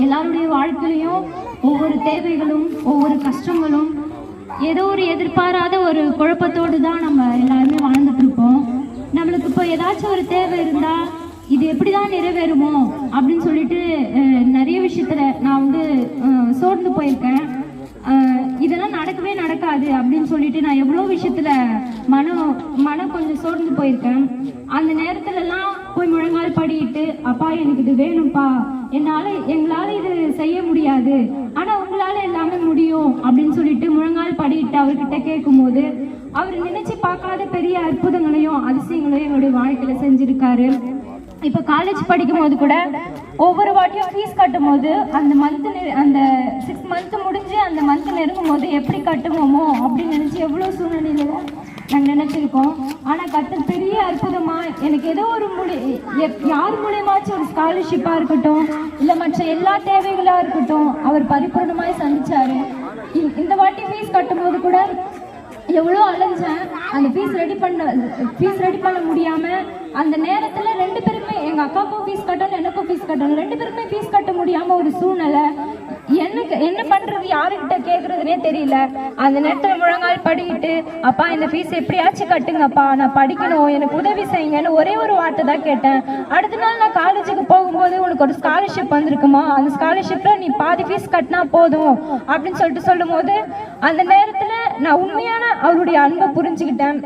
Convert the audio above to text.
எல்லாருடைய வாழ்க்கையிலையும் ஒவ்வொரு தேவைகளும் ஒவ்வொரு கஷ்டங்களும் ஏதோ ஒரு எதிர்பாராத ஒரு குழப்பத்தோடு தான் நம்ம எல்லாருமே வாழ்ந்துட்டு இருப்போம். நம்மளுக்கு இப்போ ஏதாச்சும் ஒரு தேவை இருந்தால் இது எப்படி தான் நிறைவேறுமோ அப்படின்னு சொல்லிட்டு நிறைய விஷயத்துல நான் வந்து சோர்ந்து போயிருக்கேன். இதெல்லாம் நடக்கவே நடக்காது அப்படின்னு சொல்லிட்டு நான் எவ்வளோ விஷயத்துல மனம் கொஞ்சம் சோர்ந்து போயிருக்கேன். அந்த நேரத்துலலாம் போய் முழங்கால் படிட்டு, அப்பா எனக்கு இது வேணும்ப்பா, எங்களால் இது செய்ய முடியாது, ஆனால் உங்களால் எல்லாமே முடியும் அப்படின்னு சொல்லிட்டு முழங்கால் படிட்டு அவர்கிட்ட கேட்கும்போது அவர் நினைச்சு பார்க்காத பெரிய அற்புதங்களையும் அதிசயங்களையும் எங்களுடைய வாழ்க்கையில செஞ்சிருக்காரு. இப்போ காலேஜ் படிக்கும் போது கூட ஒவ்வொரு வாட்டியும் ஃபீஸ் கட்டும் போது அந்த 6 மந்த் முடிஞ்சு அந்த மந்த் நெருங்கும் போது எப்படி கட்டுவோமோ அப்படின்னு நினச்சி எவ்வளோ சூழ்நிலையில நாங்கள் நினச்சிருக்கோம். ஆனால் கர்த்தர் பெரிய அற்புதமாக எனக்கு ஏதோ ஒரு யார் மூலியமாச்சும் ஒரு ஸ்காலர்ஷிப்பாக இருக்கட்டும், இல்லை மற்ற எல்லா தேவைகளாக இருக்கட்டும், அவர் பரிபூர்ணமாக சந்திச்சாரு. இந்த வாட்டி ஃபீஸ் கட்டும் போது கூட எவ்வளோ அலைஞ்சேன். அந்த ஃபீஸ் ரெடி பண்ண முடியாமல் அந்த நேரத்தில் 2 பேருமே, எங்கள் அக்காவுக்கும் ஃபீஸ் கட்டணும், எனக்கும் ஃபீஸ் கட்டணும், 2 பேருமே ஃபீஸ் கட்ட முடியாமல் ஒரு சூழ்நிலை. எனக்கு என்ன பண்ணுறது, யாருக்கிட்ட கேட்குறதுனே தெரியல. அந்த நேரத்தில் முழங்கால் படிக்கிட்டு, அப்பா இந்த ஃபீஸ் எப்படியாச்சும் கட்டுங்கப்பா, நான் படிக்கணும், எனக்கு உதவி செய்யுங்கன்னு ஒரே ஒரு வார்த்தை தான் கேட்டேன். அடுத்த நாள் நான் காலேஜுக்கு போகும்போது உனக்கு ஒரு ஸ்காலர்ஷிப் வந்திருக்குமா, அந்த ஸ்காலர்ஷிப்பில் நீ பாதி ஃபீஸ் கட்டினா போதும் அப்படின்னு சொல்லும் போது அந்த நேரத்தில் நான் உண்மையான அவருடைய அன்பை புரிஞ்சுக்கிட்டேன்.